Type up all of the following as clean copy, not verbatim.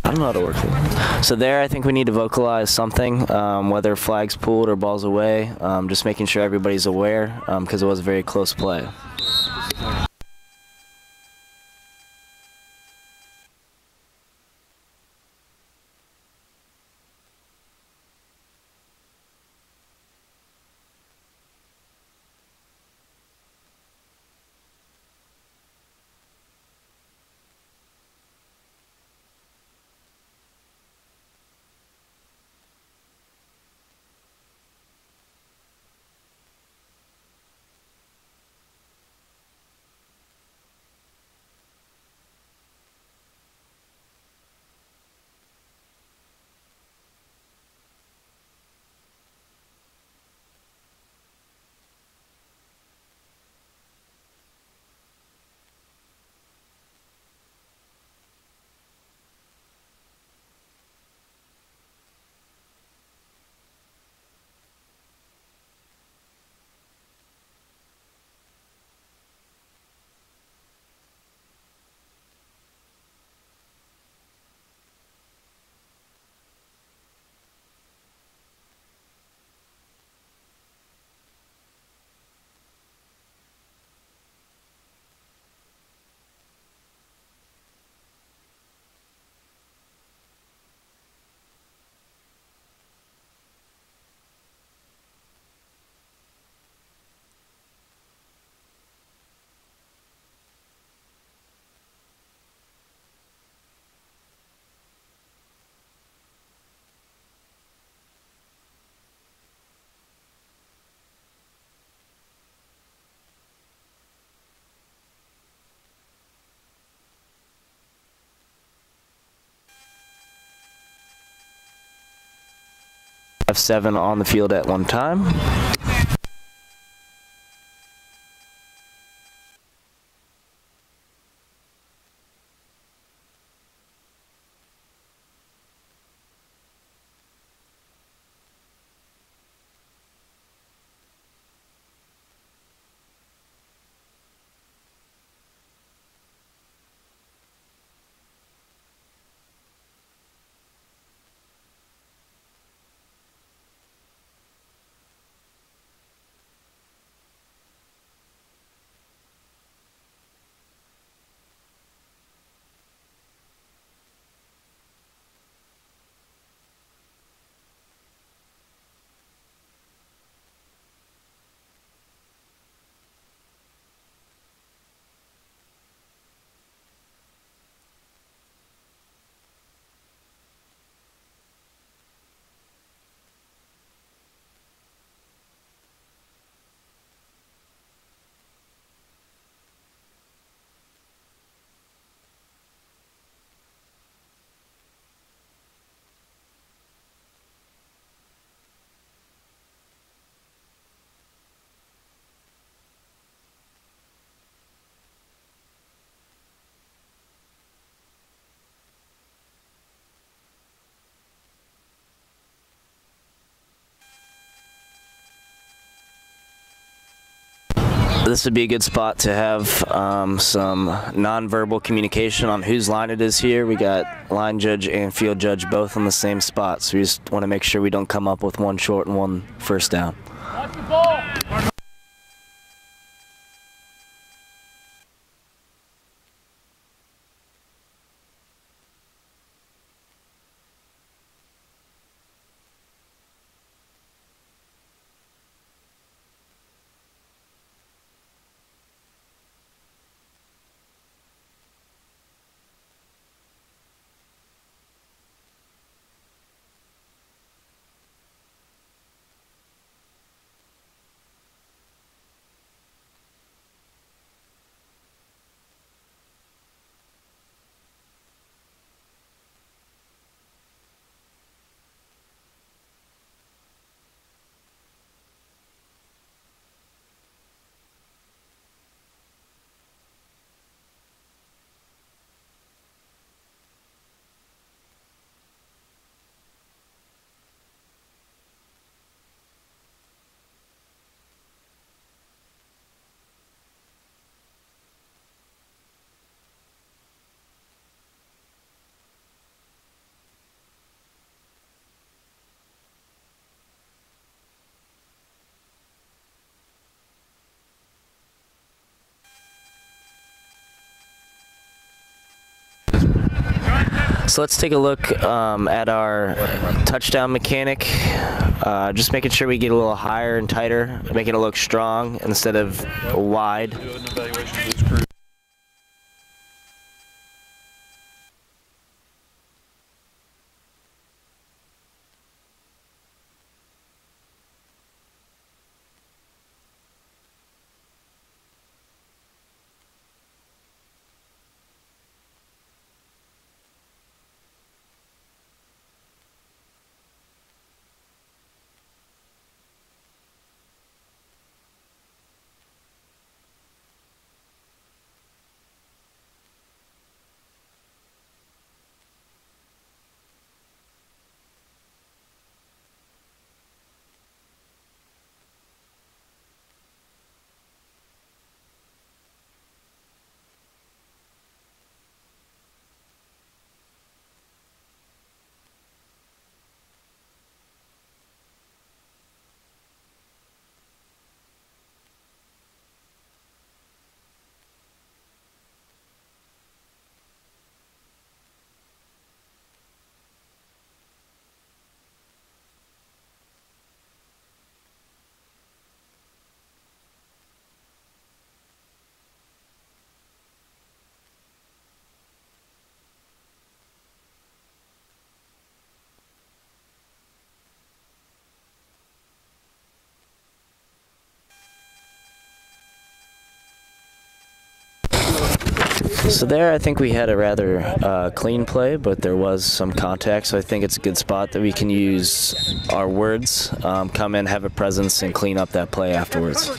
I don't know how to work it. So there, I think we need to vocalize something, whether flags pulled or balls away, just making sure everybody's aware, because it was a very close play. Have 7 on the field at one time. This would be a good spot to have some nonverbal communication on whose line it is here. We got line judge and field judge both on the same spot, so we just want to make sure we don't come up with one short and one first down. Watch the ball. So let's take a look at our touchdown mechanic. Just making sure we get a little higher and tighter, making it look strong instead of wide. So there, I think we had a rather clean play, but there was some contact, so I think it's a good spot that we can use our words, come in, have a presence, and clean up that play afterwards.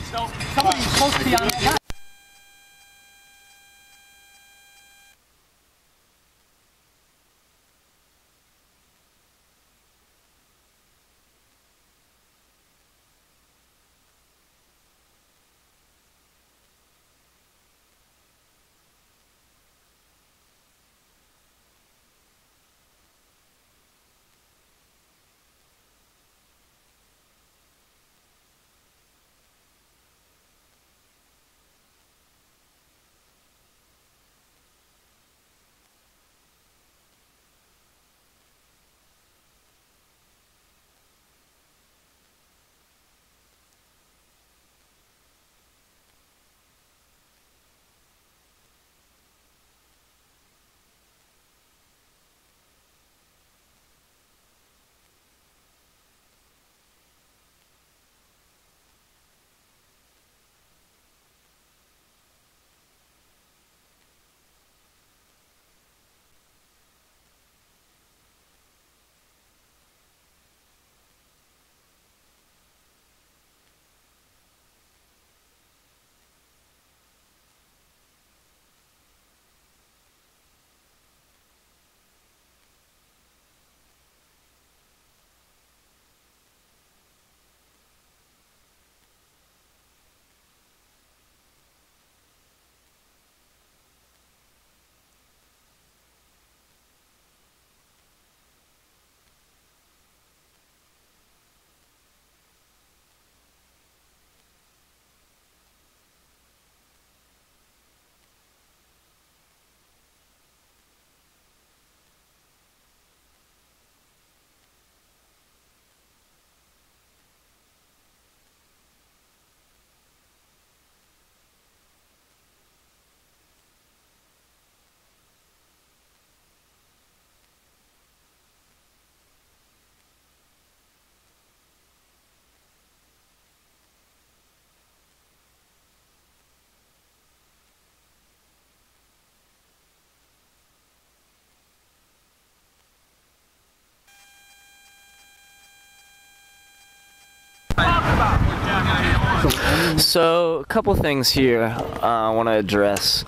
So a couple things here I want to address.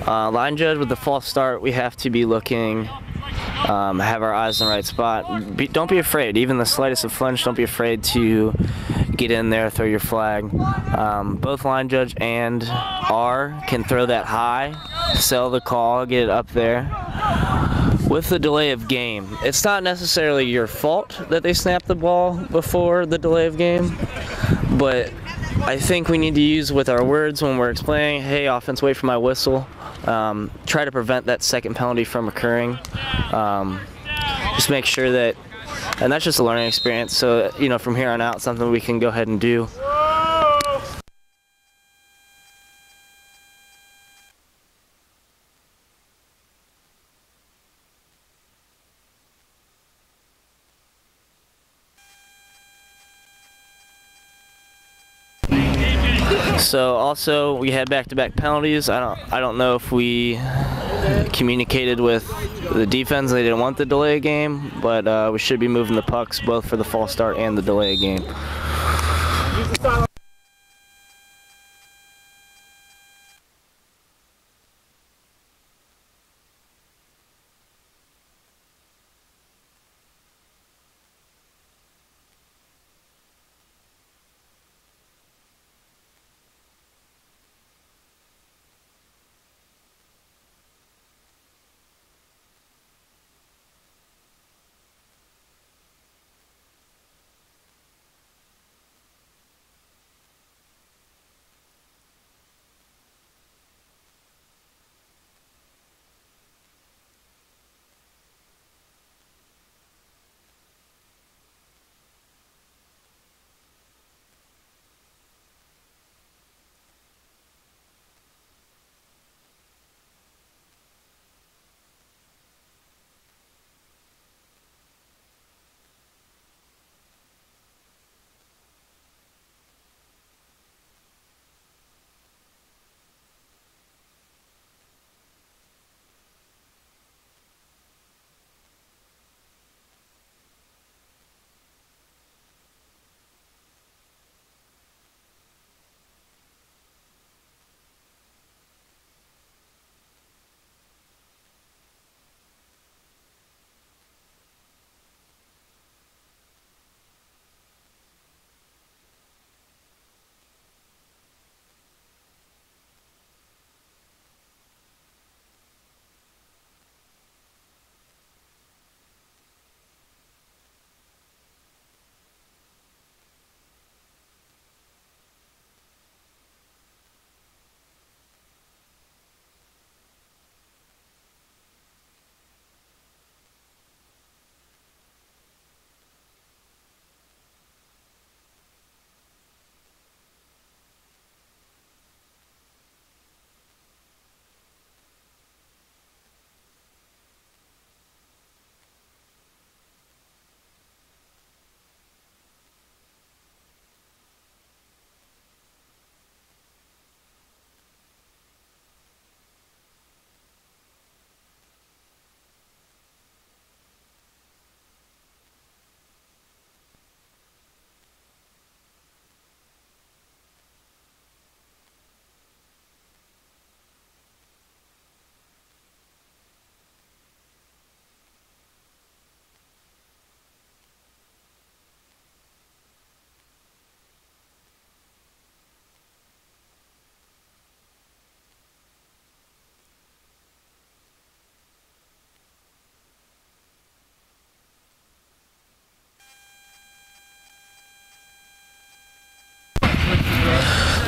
Line judge with the false start, we have to be looking, have our eyes in the right spot. Don't be afraid, even the slightest of flinch, don't be afraid to get in there, throw your flag. Both line judge and R can throw that high, sell the call, get it up there. With the delay of game, it's not necessarily your fault that they snapped the ball before the delay of game, but I think we need to use with our words when we're explaining, hey, offense, wait for my whistle. Try to prevent that second penalty from occurring. Just make sure that, and that's just a learning experience. So, from here on out, something we can go ahead and do. So also we had back-to-back penalties. I don't know if we communicated with the defense. They didn't want the delay game, but we should be moving the pucks both for the false start and the delay game.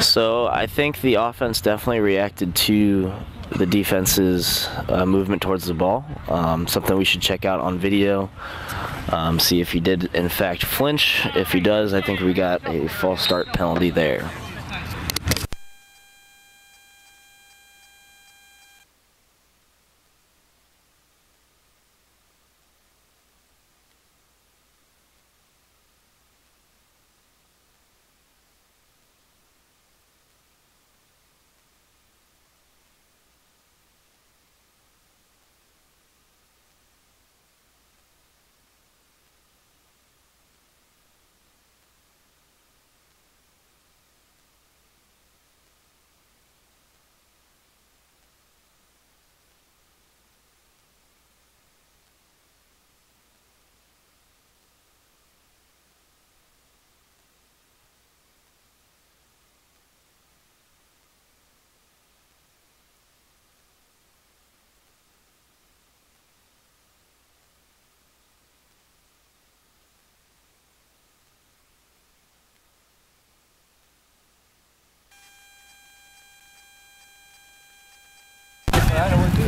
So I think the offense definitely reacted to the defense's movement towards the ball. Something we should check out on video. See if he did in fact flinch. If he does, I think we got a false start penalty there.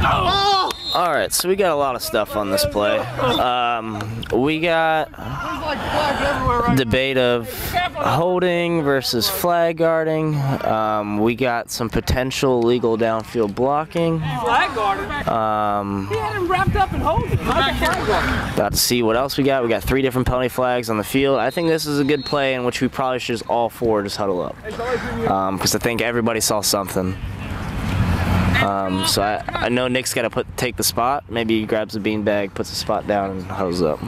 All right, so we got a lot of stuff on this play. We got debate of holding versus flag guarding. We got some potential legal downfield blocking. Flag guarding? He had him wrapped up and holding. About to see what else we got. We got 3 different penalty flags on the field. I think this is a good play in which we probably should just all 4 just huddle up. Because I think everybody saw something. So I know Nick's got to take the spot. Maybe he grabs the beanbag, puts the spot down, and huddles up.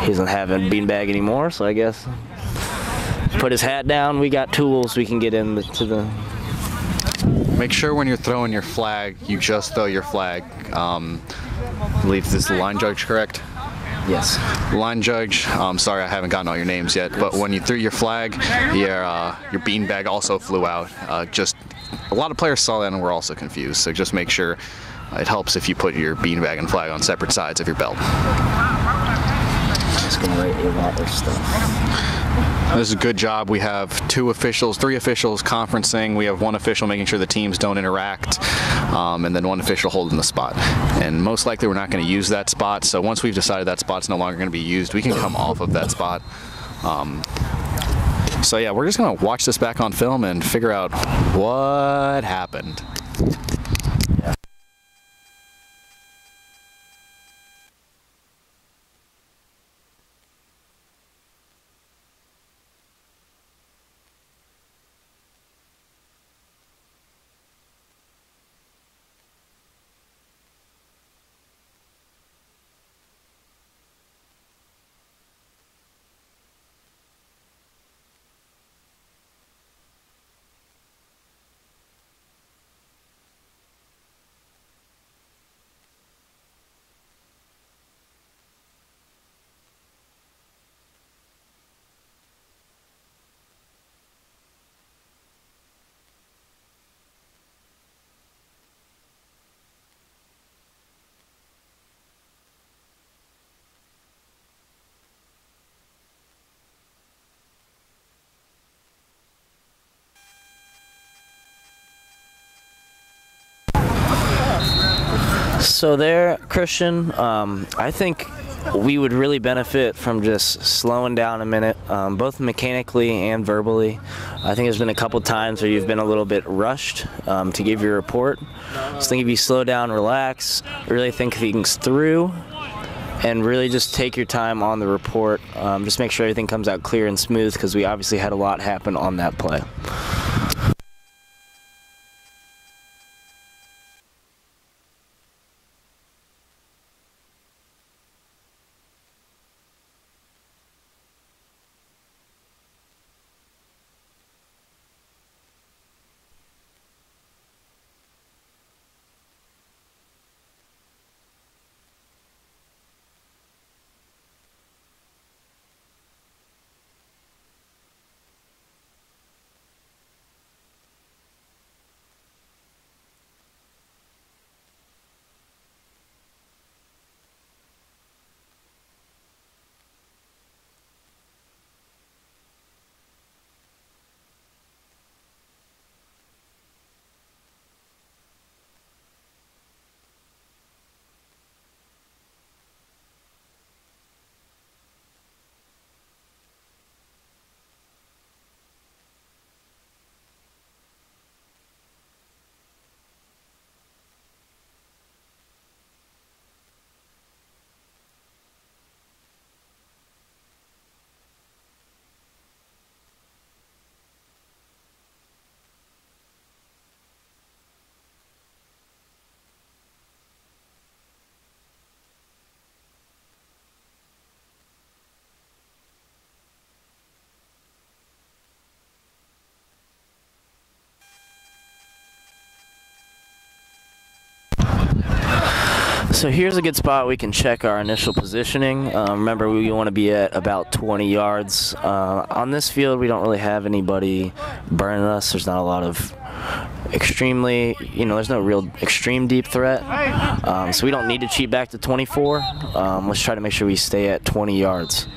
He doesn't have a beanbag anymore, so I guess put his hat down. We got tools we can get into the. Make sure when you're throwing your flag, you just throw your flag. I believe this is the line judge, correct? Yes. Line judge, sorry I haven't gotten all your names yet, but when you threw your flag, your beanbag also flew out. Just a lot of players saw that and were also confused, so just make sure it helps if you put your beanbag and flag on separate sides of your belt. Just gonna write a lot of stuff. This is a good job. We have 3 officials conferencing. We have 1 official making sure the teams don't interact, and then 1 official holding the spot. And most likely we're not going to use that spot, so once we've decided that spot's no longer going to be used, we can come off of that spot. So yeah, we're just going to watch this back on film and figure out what happened. So there, Christian, I think we would really benefit from just slowing down a minute, both mechanically and verbally. I think there's been a couple times where you've been a little bit rushed to give your report. So I think if you slow down, relax, really think things through, and really just take your time on the report. Just make sure everything comes out clear and smooth, because we obviously had a lot happen on that play. So here's a good spot we can check our initial positioning. Remember, we want to be at about 20 yards. On this field, we don't really have anybody burning us. There's not a lot of extremely, there's no real extreme deep threat. So we don't need to cheat back to 24. Let's try to make sure we stay at 20 yards.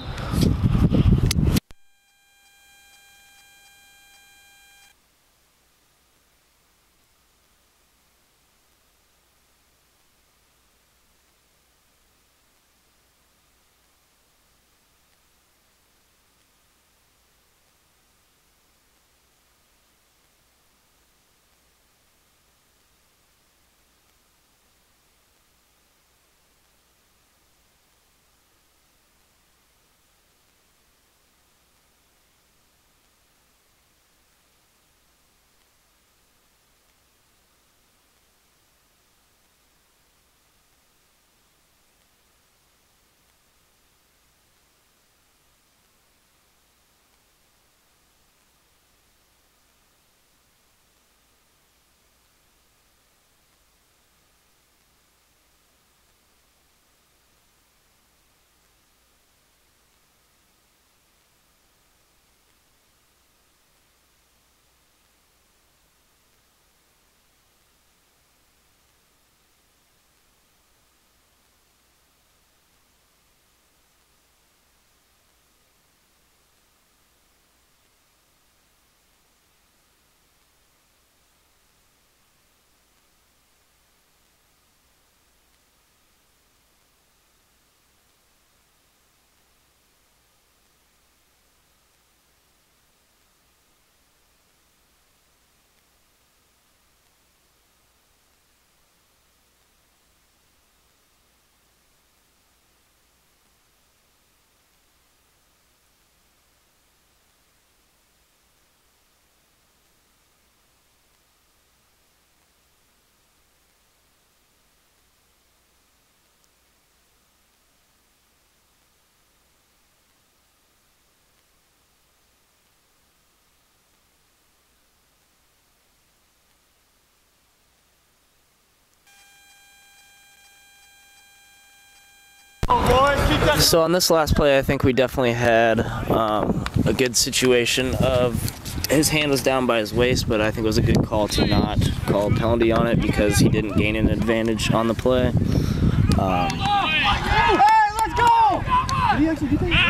So on this last play, I think we definitely had a good situation of his hand was down by his waist, but I think it was a good call to not call penalty on it because he didn't gain an advantage on the play.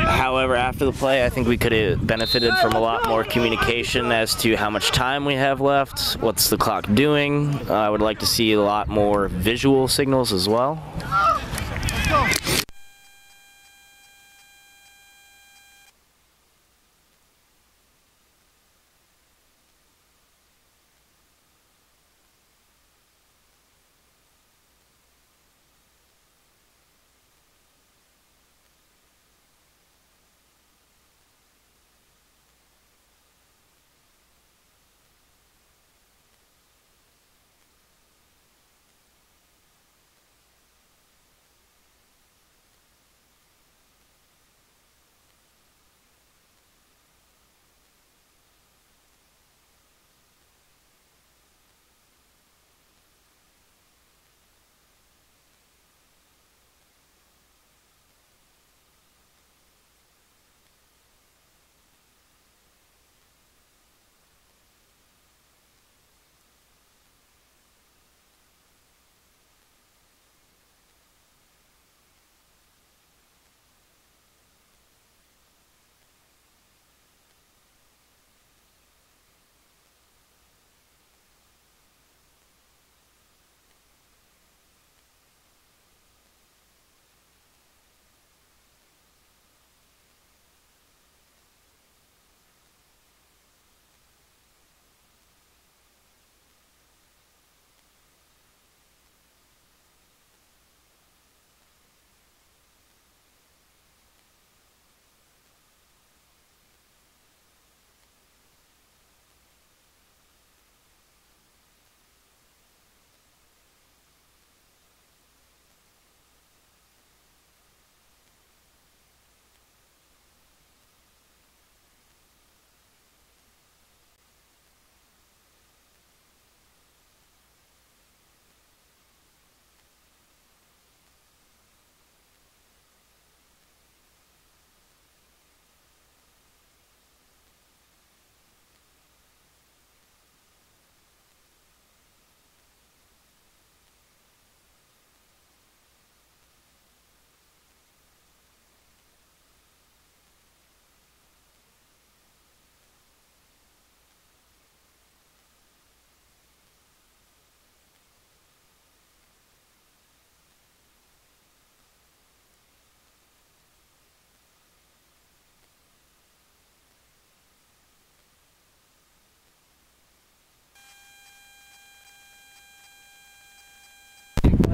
However, after the play, I think we could have benefited from a lot more communication as to how much time we have left, what's the clock doing. I would like to see a lot more visual signals as well.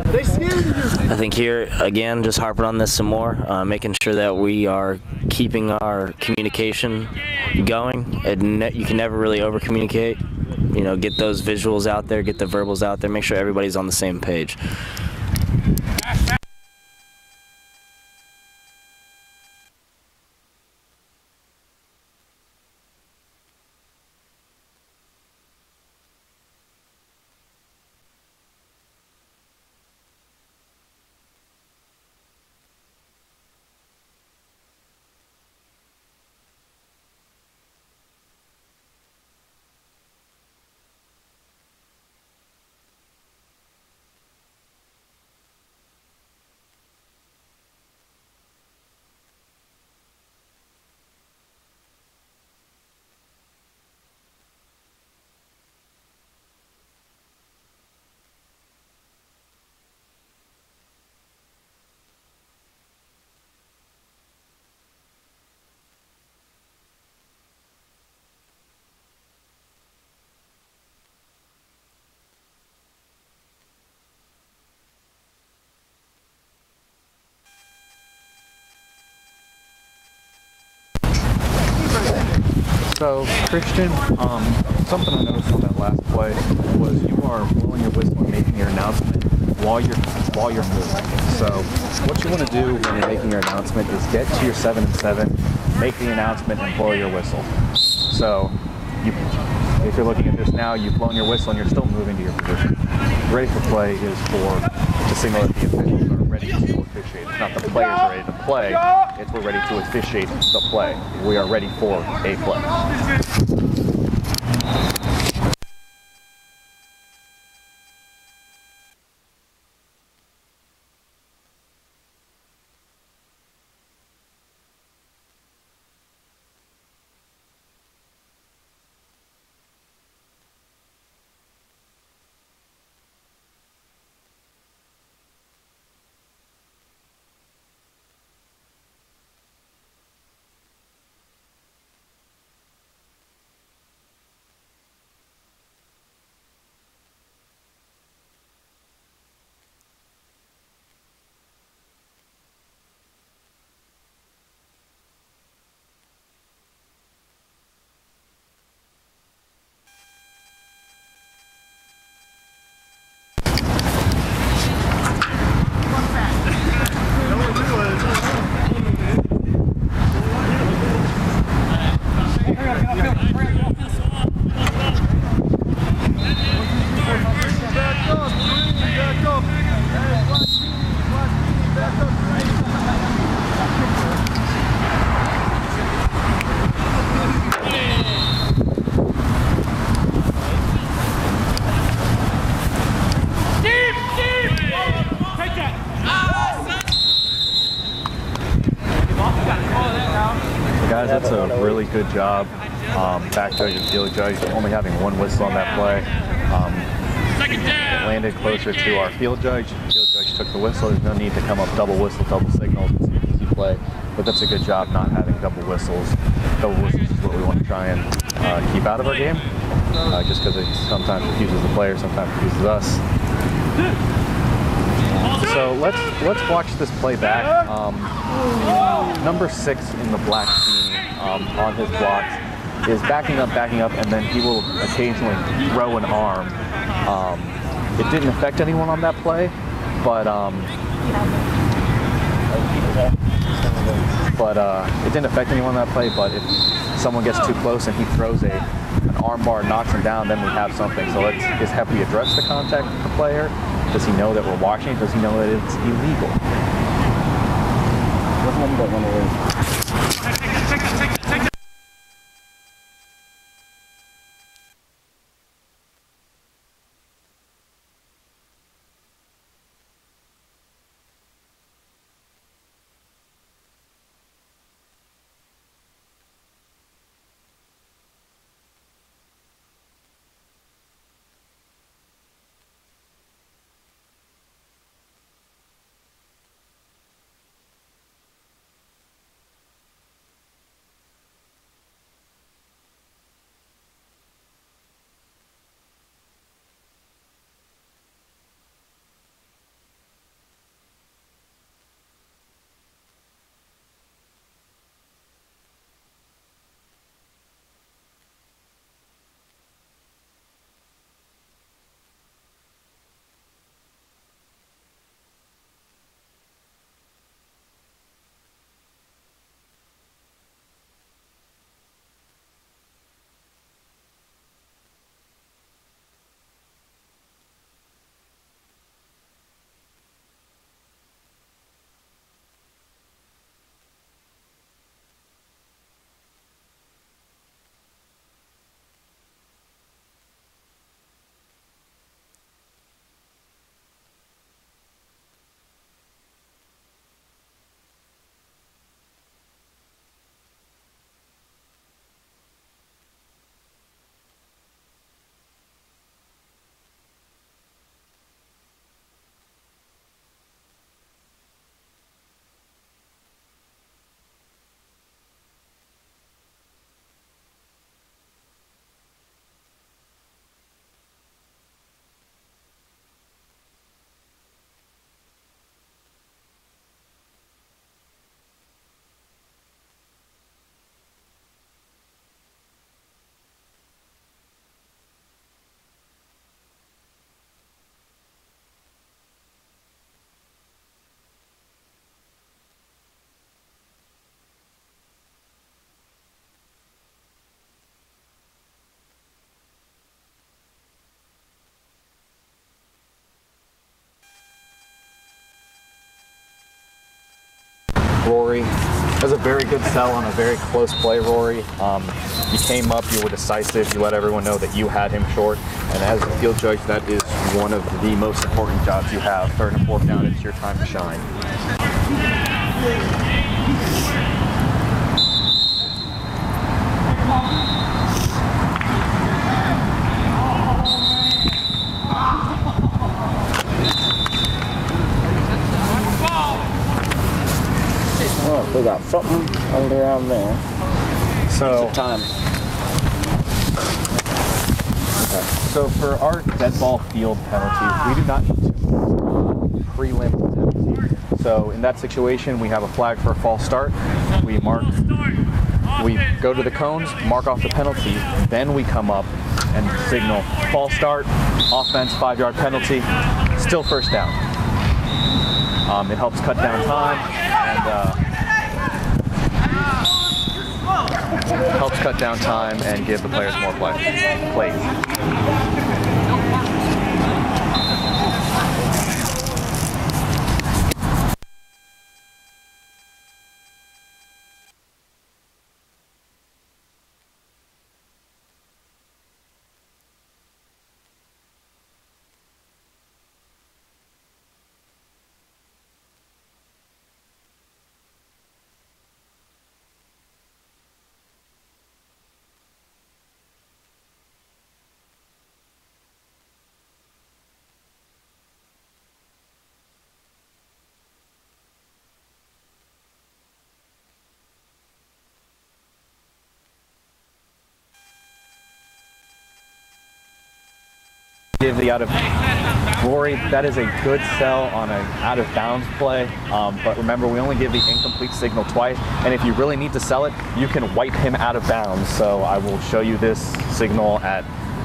I think here, again, just harping on this some more, making sure that we are keeping our communication going. You can never really over-communicate. You know, get those visuals out there, get the verbals out there, make sure everybody's on the same page. So, Christian, something I noticed on that last play was you are blowing your whistle and making your announcement while you're moving. So, what you want to do when you're making your announcement is get to your 7 and 7, make the announcement, and blow your whistle. So, you if you're looking at this now, you've blown your whistle and you're still moving to your position. Ready for play is to signal that the officials are ready to officiate. It's not the players are ready to play, it's we're ready to officiate the play. We are ready for a play. Guys, that's a really good job. Back judge and field judge only having one whistle on that play. It landed closer to our field judge. Field judge took the whistle. There's no need to come up double whistle, double signal. It's an easy play, but that's a good job not having double whistles. Double whistles is what we want to try and keep out of our game, just because it sometimes confuses the player, sometimes confuses us. So let's watch this play back. Number 6 in the black team on his blocks is backing up, and then he will occasionally throw an arm. It didn't affect anyone on that play, but it didn't affect anyone on that play. But if someone gets too close and he throws an arm bar and knocks him down, then we have something. So have we addressed the contact with the player? Does he know that we're watching? Does he know that it's illegal? Rory. That was a very good sell on a very close play, Rory. You came up, you were decisive, you let everyone know that you had him short, and as a field judge, that is one of the most important jobs you have. Third and fourth down, it's your time to shine. Oh, we got something under around there. So Time. So for our dead ball field penalty, we do not need to prelim penalty. So in that situation, we have a flag for a false start. We go to the cones, mark off the penalty, then we come up and signal false start, offense, 5-yard penalty, still first down. It helps cut down time and give the players more plays. Give the out of Rory, that is a good sell on an out of bounds play, but remember we only give the incomplete signal twice, and if you really need to sell it, you can wipe him out of bounds. So I will show you this signal at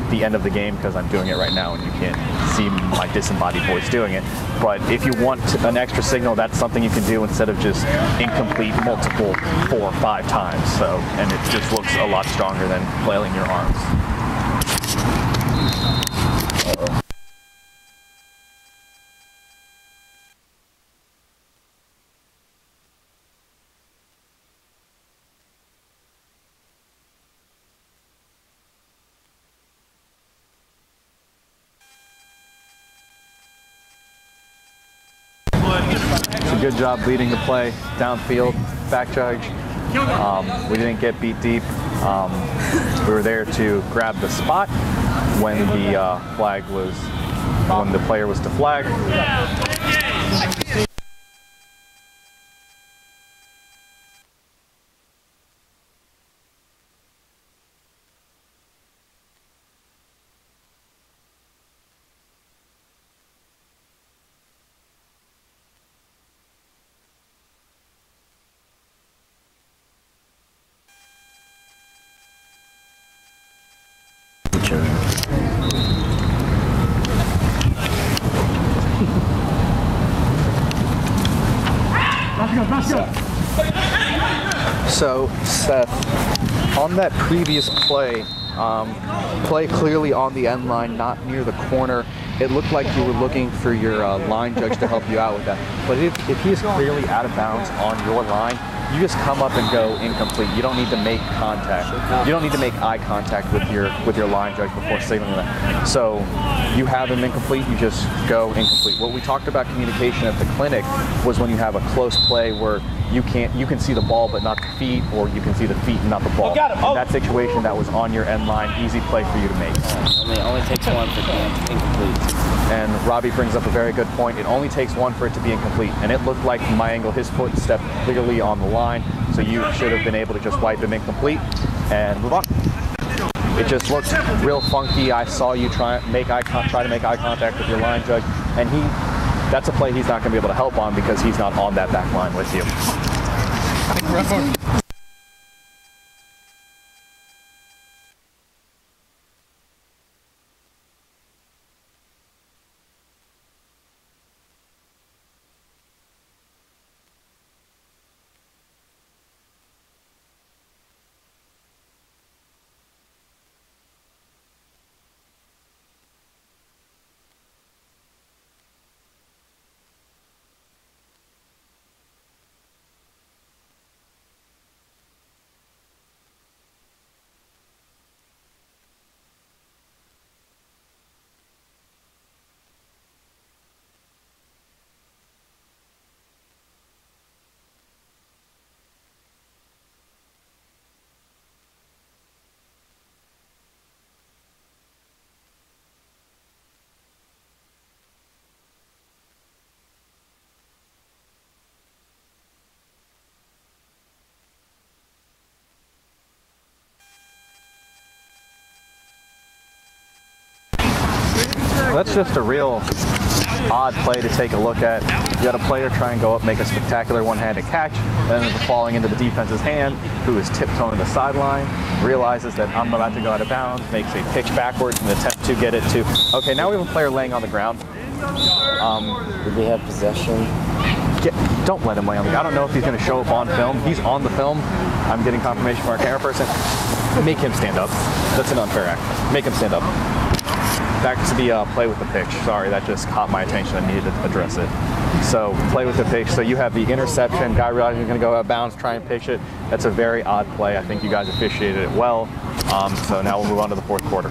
the end of the game because I'm doing it right now and you can't see my disembodied voice doing it. But if you want an extra signal, that's something you can do instead of just incomplete multiple 4 or 5 times. So, and it just looks a lot stronger than flailing your arms. Good job leading the play downfield, back judge. We didn't get beat deep. We were there to grab the spot when the when the player was to flag. So, Seth, on that previous play, play clearly on the end line, not near the corner, it looked like you were looking for your line judge to help you out with that. But if he is clearly out of bounds on your line, you just come up and go incomplete. You don't need to make contact. You don't need to make eye contact with your line judge before signaling that. So you have him incomplete, you just go incomplete. What we talked about communication at the clinic was when you have a close play where you can see the ball but not the feet, or you can see the feet and not the ball. In that situation, that was on your end line, easy play for you to make. It only takes one for the incomplete. And Robbie brings up a very good point. It only takes one for it to be incomplete. And it looked like, from my angle, his foot stepped clearly on the line, so you should have been able to just wipe him incomplete and move on. It just looked real funky. I saw you try to make eye contact with your line judge, and that's a play he's not going to be able to help on because he's not on that back line with you. that's just a real odd play to take a look at. You got a player try and go up, make a spectacular one-handed catch, and then it's falling into the defense's hand, who is tiptoeing the sideline, realizes that I'm about to go out of bounds, makes a pitch backwards and attempt to get it to. Okay, now we have a player laying on the ground. Did we have possession? Don't let him lay on the ground. I don't know if he's going to show up on film. He's on the film. I'm getting confirmation from our camera person. Make him stand up. That's an unfair act. Make him stand up. Back to the play with the pitch. Sorry, that just caught my attention. I needed to address it. So play with the pitch. So you have the interception. Guy realizing he's going to go out of bounds, try and pitch it. That's a very odd play. I think you guys officiated it well. So now we'll move on to the fourth quarter.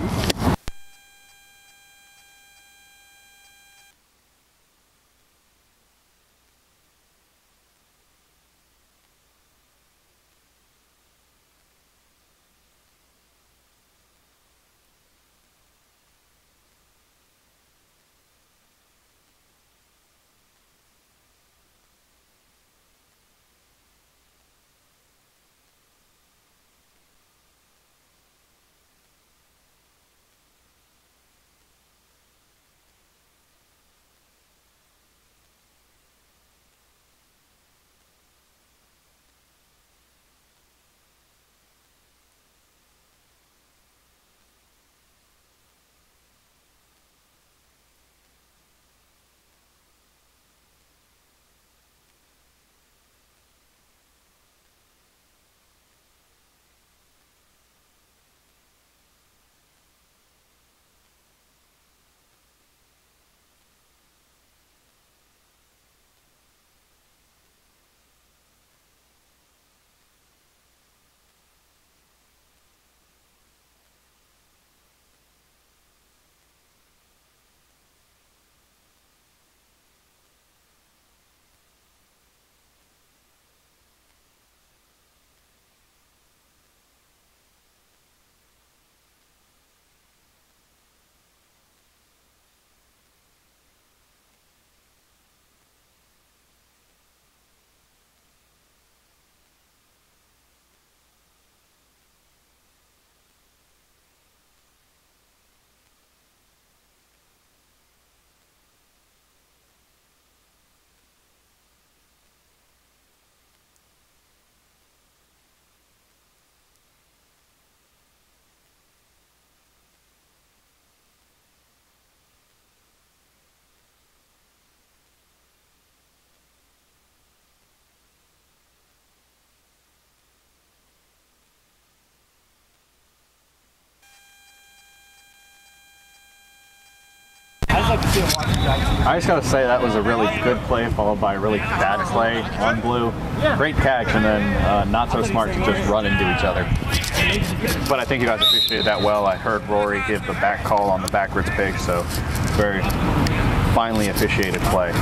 I just got to say that was a really good play followed by a really bad play on blue. Great catch and then not so smart to just run into each other. But I think you guys officiated that well. I heard Rory give the back call on the backwards pitch, so very finely officiated play.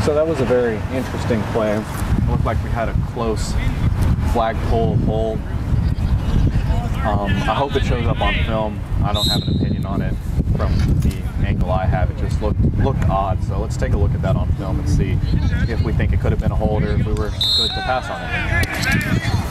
So that was a very interesting play. It looked like we had a close flagpole hold. I hope it shows up on film. I don't have an opinion on it from the angle I have. It just looked odd. So let's take a look at that on film and see if we think it could have been a hold or if we were good to pass on it.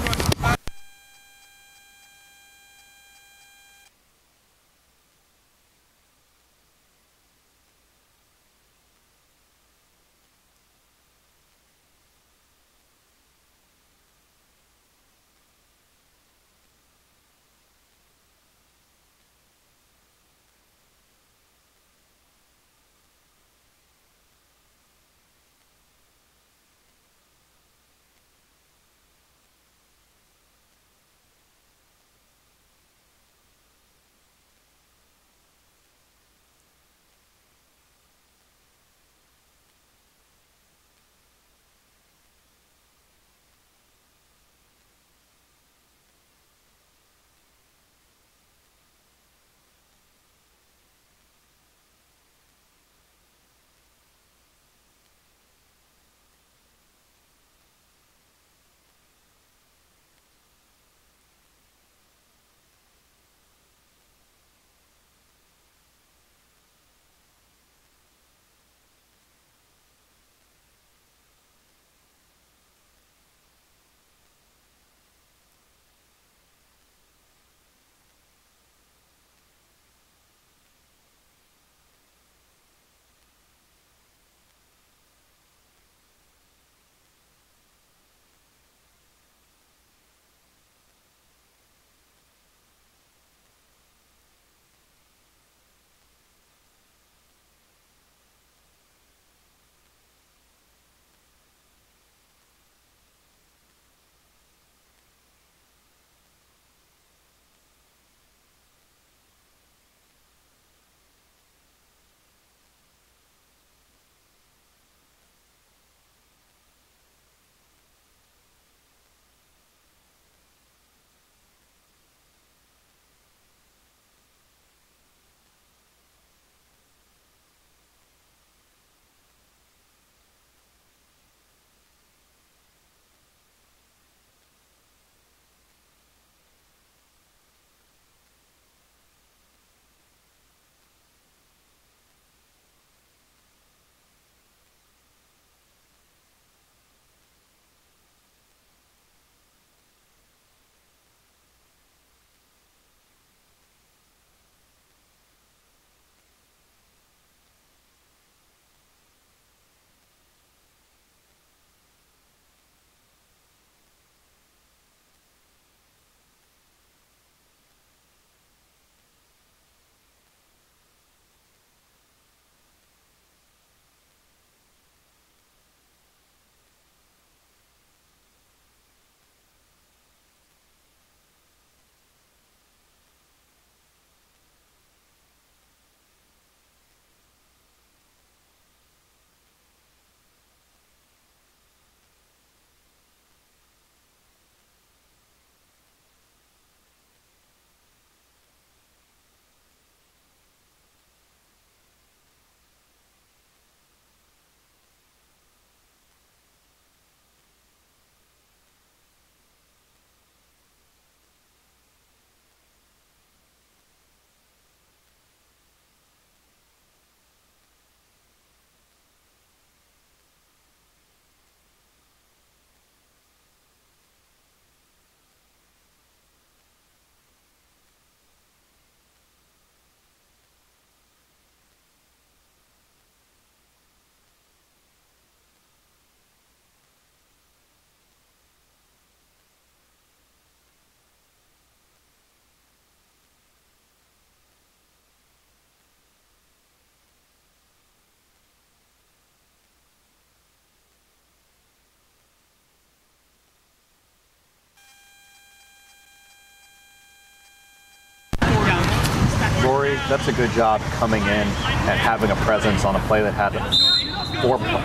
Rory, that's a good job coming in and having a presence on a play that had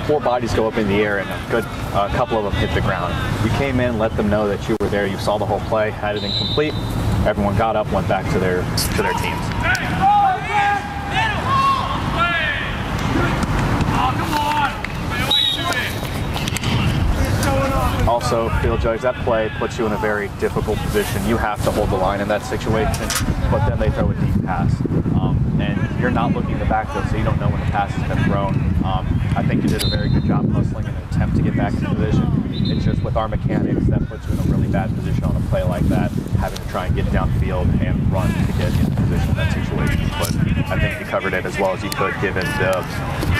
four bodies go up in the air and a couple of them hit the ground. You came in, let them know that you were there, you saw the whole play, had it incomplete. Everyone got up, went back to their teams. Also, field judge, that play puts you in a very difficult position. You have to hold the line in that situation, but then they throw a deep pass. And you're not looking in the backfield, so you don't know when the pass has been thrown. I think you did a very good job hustling in an attempt to get back into position. It's just with our mechanics, that puts you in a really bad position on a play like that, having to try and get downfield and run to get into position in that situation. But I think you covered it as well as you could, given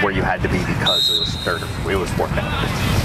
where you had to be because it was fourth down.